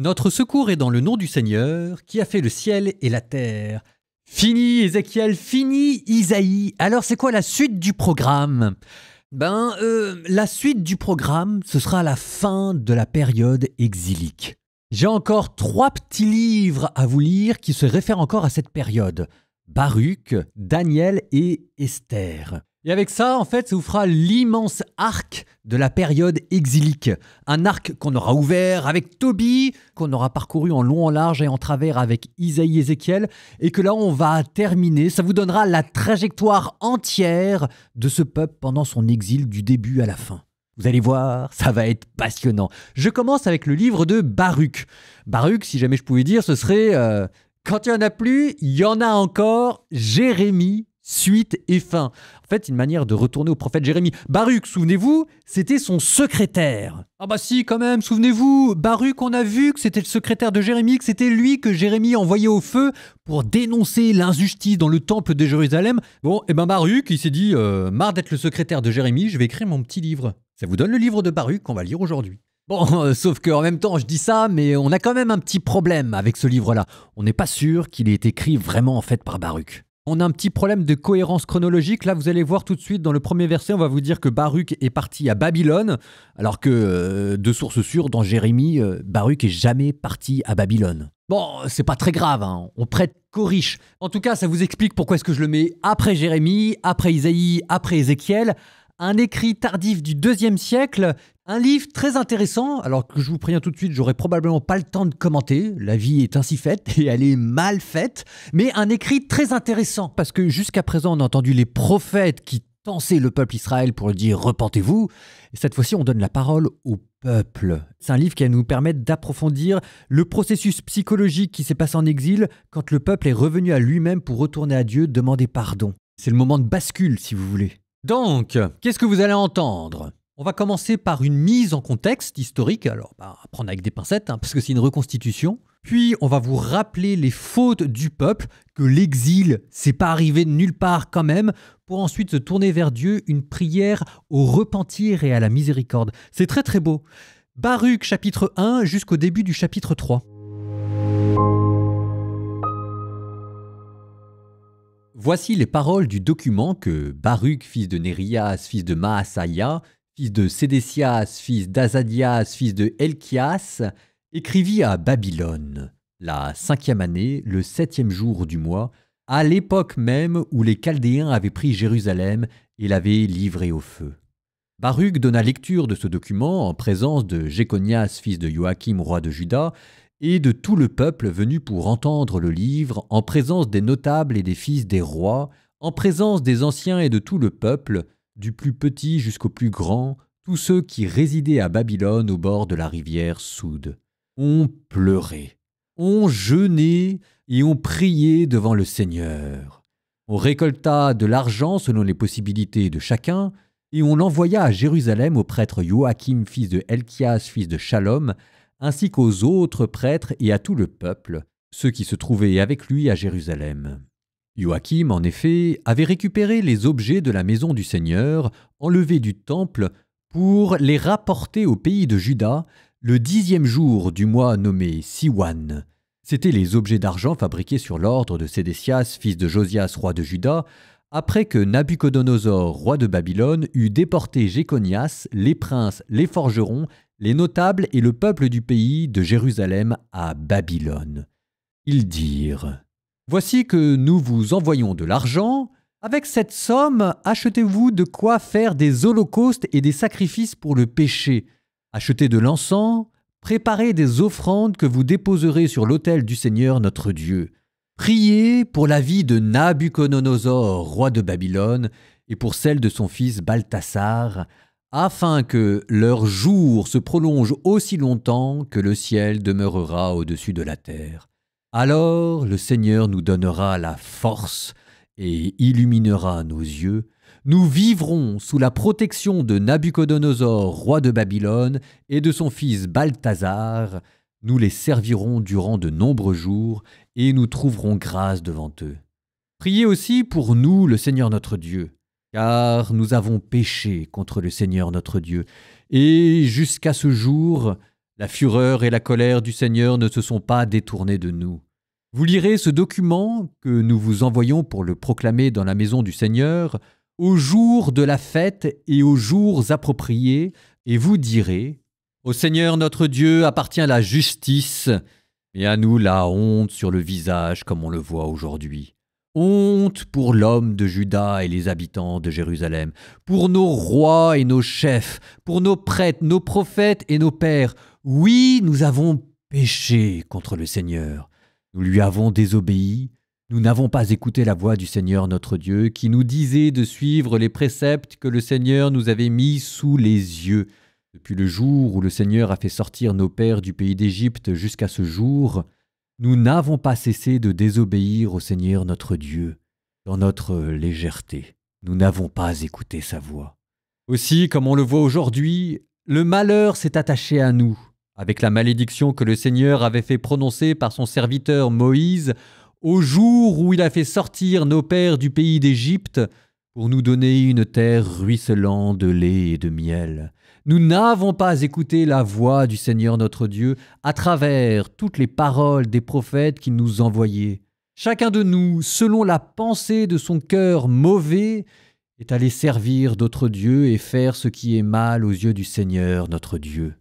Notre secours est dans le nom du Seigneur, qui a fait le ciel et la terre. Fini Ézéchiel, fini Isaïe. Alors c'est quoi la suite du programme ? La suite du programme, ce sera la fin de la période exilique. J'ai encore 3 petits livres à vous lire qui se réfèrent encore à cette période. Baruch, Daniel et Esther. Et avec ça, en fait, ça vous fera l'immense arc de la période exilique. Un arc qu'on aura ouvert avec Tobie, qu'on aura parcouru en long, en large et en travers avec Isaïe et Ézéchiel, et que là, on va terminer. Ça vous donnera la trajectoire entière de ce peuple pendant son exil du début à la fin. Vous allez voir, ça va être passionnant. Je commence avec le livre de Baruch. Baruch, si jamais je pouvais dire, ce serait quand il n'y en a plus, il y en a encore, Jérémie, suite et fin. En fait, une manière de retourner au prophète Jérémie. Baruch, souvenez-vous, c'était son secrétaire. Ah bah si, quand même, souvenez-vous, Baruch, on a vu que c'était le secrétaire de Jérémie, que c'était lui que Jérémie envoyait au feu pour dénoncer l'injustice dans le temple de Jérusalem. Bon, et ben Baruch, il s'est dit, marre d'être le secrétaire de Jérémie, je vais écrire mon petit livre. Ça vous donne le livre de Baruch qu'on va lire aujourd'hui. Bon, sauf qu'en même temps, je dis ça, mais on a quand même un petit problème avec ce livre-là. On n'est pas sûr qu'il ait été écrit vraiment en fait par Baruch. On a un petit problème de cohérence chronologique. Là, vous allez voir tout de suite, dans le premier verset, on va vous dire que Baruch est parti à Babylone, alors que, de source sûre, dans Jérémie, Baruch est jamais parti à Babylone. Bon, c'est pas très grave, hein. On prête qu'aux riches. En tout cas, ça vous explique pourquoi est-ce que je le mets après Jérémie, après Isaïe, après Ézéchiel. Un écrit tardif du 2e siècle, un livre très intéressant, alors que je vous préviens tout de suite, j'aurai probablement pas le temps de commenter, la vie est ainsi faite et elle est mal faite, mais un écrit très intéressant, parce que jusqu'à présent on a entendu les prophètes qui tensaient le peuple Israël pour lui dire « repentez-vous », et cette fois-ci on donne la parole au peuple. C'est un livre qui va nous permettre d'approfondir le processus psychologique qui s'est passé en exil quand le peuple est revenu à lui-même pour retourner à Dieu, demander pardon. C'est le moment de bascule si vous voulez. Donc, qu'est-ce que vous allez entendre ? On va commencer par une mise en contexte historique, alors à prendre avec des pincettes, parce que c'est une reconstitution. Puis, on va vous rappeler les fautes du peuple, que l'exil, c'est pas arrivé de nulle part quand même, pour ensuite se tourner vers Dieu, une prière au repentir et à la miséricorde. C'est très très beau. Baruch chapitre 1 jusqu'au début du chapitre 3. Voici les paroles du document que Baruch, fils de Nérias, fils de Maasaïa, fils de Sédécias, fils d'Azadias, fils de Helkias, écrivit à Babylone, la 5e année, le 7e jour du mois, à l'époque même où les Chaldéens avaient pris Jérusalem et l'avaient livré au feu. Baruch donna lecture de ce document en présence de Jéconias, fils de Joachim, roi de Juda, et de tout le peuple venu pour entendre le livre, en présence des notables et des fils des rois, en présence des anciens et de tout le peuple, du plus petit jusqu'au plus grand, tous ceux qui résidaient à Babylone au bord de la rivière Soude. On pleurait, on jeûnait et on priait devant le Seigneur. On récolta de l'argent selon les possibilités de chacun, et on l'envoya à Jérusalem au prêtre Joachim, fils de Helkias, fils de Shalom, ainsi qu'aux autres prêtres et à tout le peuple, ceux qui se trouvaient avec lui à Jérusalem. Joachim, en effet, avait récupéré les objets de la maison du Seigneur, enlevés du temple, pour les rapporter au pays de Juda, le 10e jour du mois nommé Siwan. C'étaient les objets d'argent fabriqués sur l'ordre de Sédécias, fils de Josias, roi de Juda, après que Nabuchodonosor, roi de Babylone, eut déporté Jéconias, les princes, les forgerons, les notables et le peuple du pays de Jérusalem à Babylone. Ils dirent « Voici que nous vous envoyons de l'argent. Avec cette somme, achetez-vous de quoi faire des holocaustes et des sacrifices pour le péché. Achetez de l'encens, préparez des offrandes que vous déposerez sur l'autel du Seigneur notre Dieu. Priez pour la vie de Nabuchodonosor, roi de Babylone, et pour celle de son fils Balthasar, afin que leur jour se prolonge aussi longtemps que le ciel demeurera au-dessus de la terre. Alors le Seigneur nous donnera la force et illuminera nos yeux. Nous vivrons sous la protection de Nabuchodonosor, roi de Babylone, et de son fils Balthasar. Nous les servirons durant de nombreux jours et nous trouverons grâce devant eux. Priez aussi pour nous, le Seigneur notre Dieu. Car nous avons péché contre le Seigneur notre Dieu, et jusqu'à ce jour, La fureur et la colère du Seigneur ne se sont pas détournées de nous. Vous lirez ce document que nous vous envoyons pour le proclamer dans la maison du Seigneur au jour de la fête et aux jours appropriés, et vous direz « Au Seigneur notre Dieu appartient la justice, et à nous la honte sur le visage comme on le voit aujourd'hui. Honte pour l'homme de Juda et les habitants de Jérusalem, pour nos rois et nos chefs, pour nos prêtres, nos prophètes et nos pères. Oui, nous avons péché contre le Seigneur. Nous lui avons désobéi. Nous n'avons pas écouté la voix du Seigneur notre Dieu qui nous disait de suivre les préceptes que le Seigneur nous avait mis sous les yeux. Depuis le jour où le Seigneur a fait sortir nos pères du pays d'Égypte jusqu'à ce jour, nous n'avons pas cessé de désobéir au Seigneur notre Dieu. Dans notre légèreté, nous n'avons pas écouté sa voix. Aussi, comme on le voit aujourd'hui, le malheur s'est attaché à nous, avec la malédiction que le Seigneur avait fait prononcer par son serviteur Moïse au jour où il a fait sortir nos pères du pays d'Égypte pour nous donner une terre ruisselant de lait et de miel. Nous n'avons pas écouté la voix du Seigneur notre Dieu à travers toutes les paroles des prophètes qu'il nous envoyait. Chacun de nous, selon la pensée de son cœur mauvais, est allé servir d'autres dieux et faire ce qui est mal aux yeux du Seigneur notre Dieu.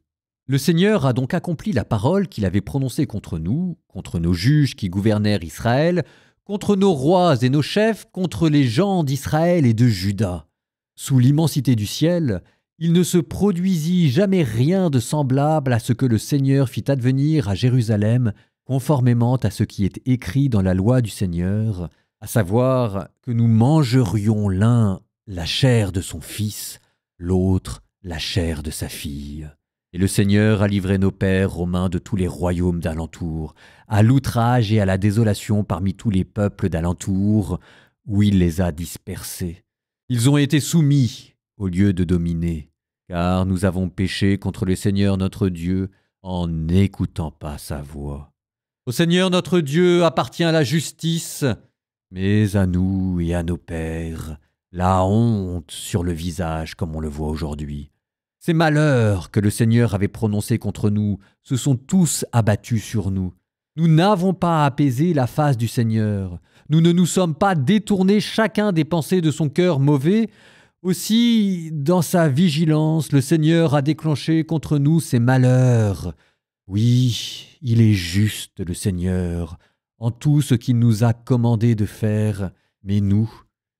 Le Seigneur a donc accompli la parole qu'il avait prononcée contre nous, contre nos juges qui gouvernèrent Israël, contre nos rois et nos chefs, contre les gens d'Israël et de Juda. Sous l'immensité du ciel, il ne se produisit jamais rien de semblable à ce que le Seigneur fit advenir à Jérusalem, conformément à ce qui est écrit dans la loi du Seigneur, à savoir que nous mangerions l'un la chair de son fils, l'autre la chair de sa fille. Et le Seigneur a livré nos pères aux mains de tous les royaumes d'alentour, à l'outrage et à la désolation parmi tous les peuples d'alentour, où il les a dispersés. Ils ont été soumis au lieu de dominer, car nous avons péché contre le Seigneur notre Dieu en n'écoutant pas sa voix. Au Seigneur notre Dieu appartient la justice, mais à nous et à nos pères, la honte sur le visage comme on le voit aujourd'hui. Ces malheurs que le Seigneur avait prononcés contre nous se sont tous abattus sur nous. Nous n'avons pas apaisé la face du Seigneur. Nous ne nous sommes pas détournés chacun des pensées de son cœur mauvais. Aussi, dans sa vigilance, le Seigneur a déclenché contre nous ces malheurs. Oui, il est juste, le Seigneur, en tout ce qu'il nous a commandé de faire, mais nous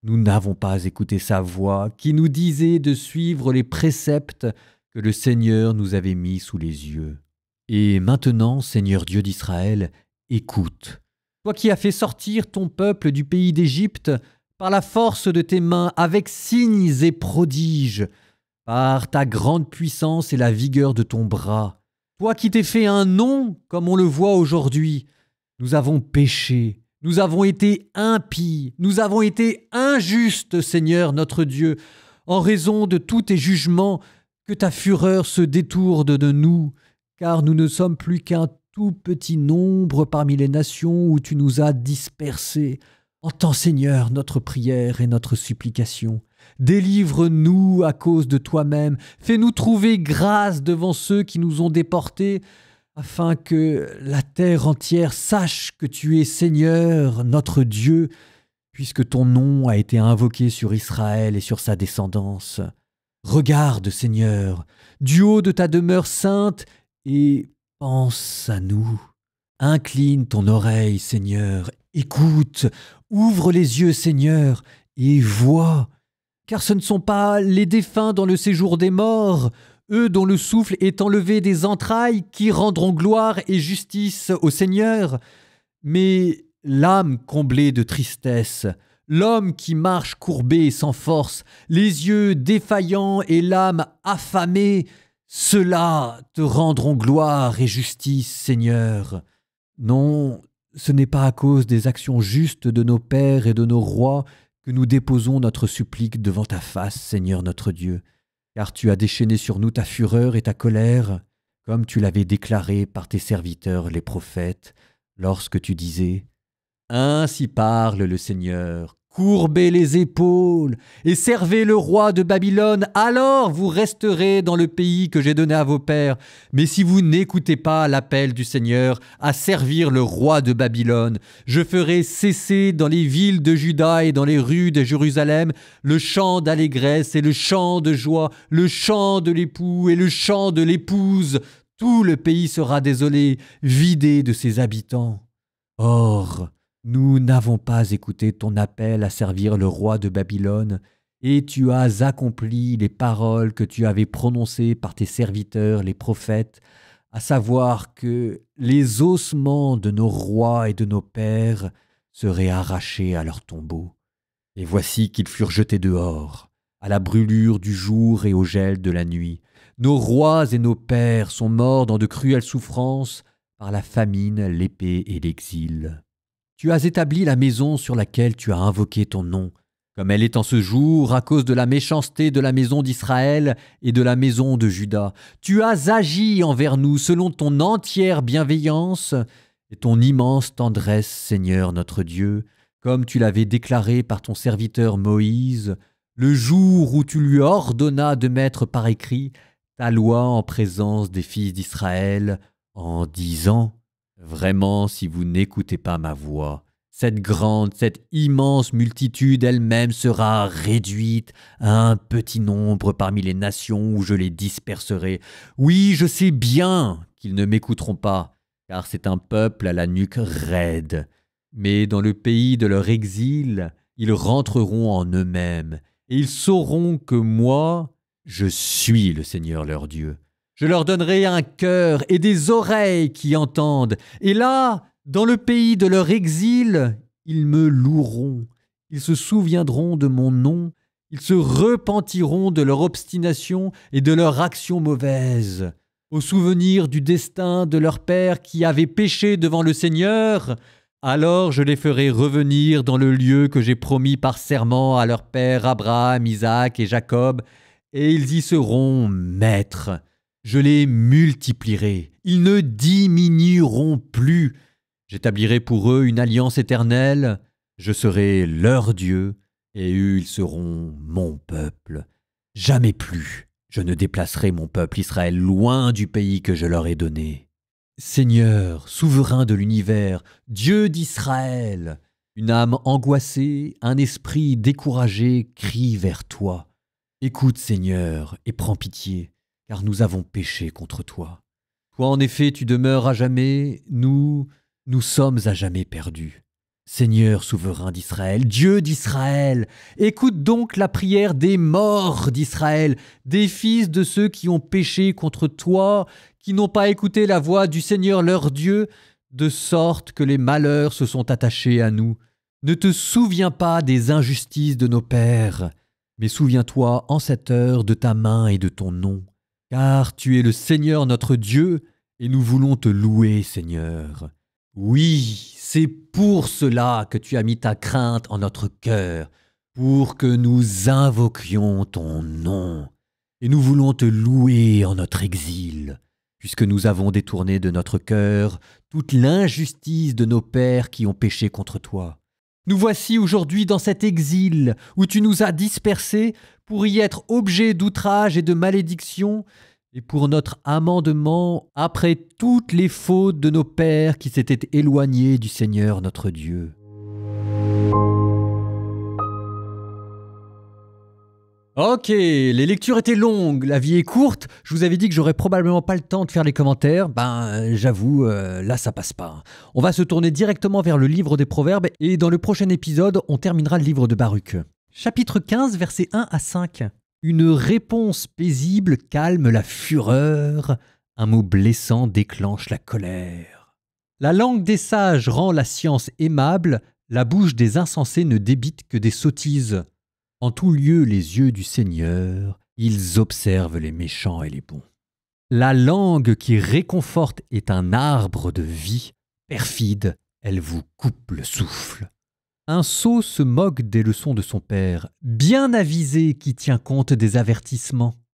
n'avons pas écouté sa voix qui nous disait de suivre les préceptes que le Seigneur nous avait mis sous les yeux. Et maintenant, Seigneur Dieu d'Israël, écoute. Toi qui as fait sortir ton peuple du pays d'Égypte par la force de tes mains, avec signes et prodiges, par ta grande puissance et la vigueur de ton bras, toi qui t'es fait un nom comme on le voit aujourd'hui, nous avons péché. Nous avons été impies, nous avons été injustes, Seigneur notre Dieu, en raison de tous tes jugements, que ta fureur se détourne de nous, car nous ne sommes plus qu'un tout petit nombre parmi les nations où tu nous as dispersés. Entends, Seigneur, notre prière et notre supplication. Délivre-nous à cause de toi-même, fais-nous trouver grâce devant ceux qui nous ont déportés, afin que la terre entière sache que tu es Seigneur, notre Dieu, puisque ton nom a été invoqué sur Israël et sur sa descendance. Regarde, Seigneur, du haut de ta demeure sainte, et pense à nous. Incline ton oreille, Seigneur, écoute, ouvre les yeux, Seigneur, et vois, car ce ne sont pas les défunts dans le séjour des morts, eux dont le souffle est enlevé des entrailles, qui rendront gloire et justice au Seigneur, mais l'âme comblée de tristesse, l'homme qui marche courbé et sans force, les yeux défaillants et l'âme affamée, ceux-là te rendront gloire et justice, Seigneur. Non, ce n'est pas à cause des actions justes de nos pères et de nos rois que nous déposons notre supplique devant ta face, Seigneur notre Dieu, car tu as déchaîné sur nous ta fureur et ta colère, comme tu l'avais déclaré par tes serviteurs les prophètes, lorsque tu disais « Ainsi parle le Seigneur, courbez les épaules et servez le roi de Babylone, alors vous resterez dans le pays que j'ai donné à vos pères. Mais si vous n'écoutez pas l'appel du Seigneur à servir le roi de Babylone, je ferai cesser dans les villes de Juda et dans les rues de Jérusalem le chant d'allégresse et le chant de joie, le chant de l'époux et le chant de l'épouse. Tout le pays sera désolé, vidé de ses habitants. Or, nous n'avons pas écouté ton appel à servir le roi de Babylone, et tu as accompli les paroles que tu avais prononcées par tes serviteurs, les prophètes, à savoir que les ossements de nos rois et de nos pères seraient arrachés à leur tombeau. Et voici qu'ils furent jetés dehors, à la brûlure du jour et au gel de la nuit. Nos rois et nos pères sont morts dans de cruelles souffrances par la famine, l'épée et l'exil. Tu as établi la maison sur laquelle tu as invoqué ton nom, comme elle est en ce jour à cause de la méchanceté de la maison d'Israël et de la maison de Juda. Tu as agi envers nous selon ton entière bienveillance et ton immense tendresse, Seigneur notre Dieu, comme tu l'avais déclaré par ton serviteur Moïse, le jour où tu lui ordonnas de mettre par écrit ta loi en présence des fils d'Israël, en disant « Vraiment, si vous n'écoutez pas ma voix, cette immense multitude elle-même sera réduite à un petit nombre parmi les nations où je les disperserai. Oui, je sais bien qu'ils ne m'écouteront pas, car c'est un peuple à la nuque raide. Mais dans le pays de leur exil, ils rentreront en eux-mêmes, et ils sauront que moi, je suis le Seigneur leur Dieu. Je leur donnerai un cœur et des oreilles qui entendent. Et là, dans le pays de leur exil, ils me loueront. Ils se souviendront de mon nom. Ils se repentiront de leur obstination et de leur action mauvaise. Au souvenir du destin de leur père qui avait péché devant le Seigneur, alors je les ferai revenir dans le lieu que j'ai promis par serment à leur père Abraham, Isaac et Jacob, et ils y seront maîtres. Je les multiplierai, ils ne diminueront plus. J'établirai pour eux une alliance éternelle, je serai leur Dieu, et eux ils seront mon peuple. Jamais plus je ne déplacerai mon peuple Israël loin du pays que je leur ai donné. Seigneur, souverain de l'univers, Dieu d'Israël, une âme angoissée, un esprit découragé crie vers toi. Écoute, Seigneur, et prends pitié, car nous avons péché contre toi. Toi, en effet, tu demeures à jamais, nous sommes à jamais perdus. Seigneur souverain d'Israël, Dieu d'Israël, écoute donc la prière des morts d'Israël, des fils de ceux qui ont péché contre toi, qui n'ont pas écouté la voix du Seigneur leur Dieu, de sorte que les malheurs se sont attachés à nous. Ne te souviens pas des injustices de nos pères, mais souviens-toi en cette heure de ta main et de ton nom. Car tu es le Seigneur notre Dieu, et nous voulons te louer, Seigneur. Oui, c'est pour cela que tu as mis ta crainte en notre cœur, pour que nous invoquions ton nom. Et nous voulons te louer en notre exil, puisque nous avons détourné de notre cœur toute l'injustice de nos pères qui ont péché contre toi. Nous voici aujourd'hui dans cet exil où tu nous as dispersés pour y être objet d'outrage et de malédiction, et pour notre amendement après toutes les fautes de nos pères qui s'étaient éloignés du Seigneur notre Dieu. Ok, les lectures étaient longues, la vie est courte. Je vous avais dit que j'aurais probablement pas le temps de faire les commentaires. J'avoue, là ça passe pas. On va se tourner directement vers le livre des Proverbes et dans le prochain épisode, on terminera le livre de Baruch. Chapitre 15, versets 1 à 5. Une réponse paisible calme la fureur. Un mot blessant déclenche la colère. La langue des sages rend la science aimable. La bouche des insensés ne débite que des sottises. En tout lieu les yeux du Seigneur, ils observent les méchants et les bons. La langue qui réconforte est un arbre de vie. Perfide, elle vous coupe le souffle. Un sot se moque des leçons de son père, bien avisé qui tient compte des avertissements.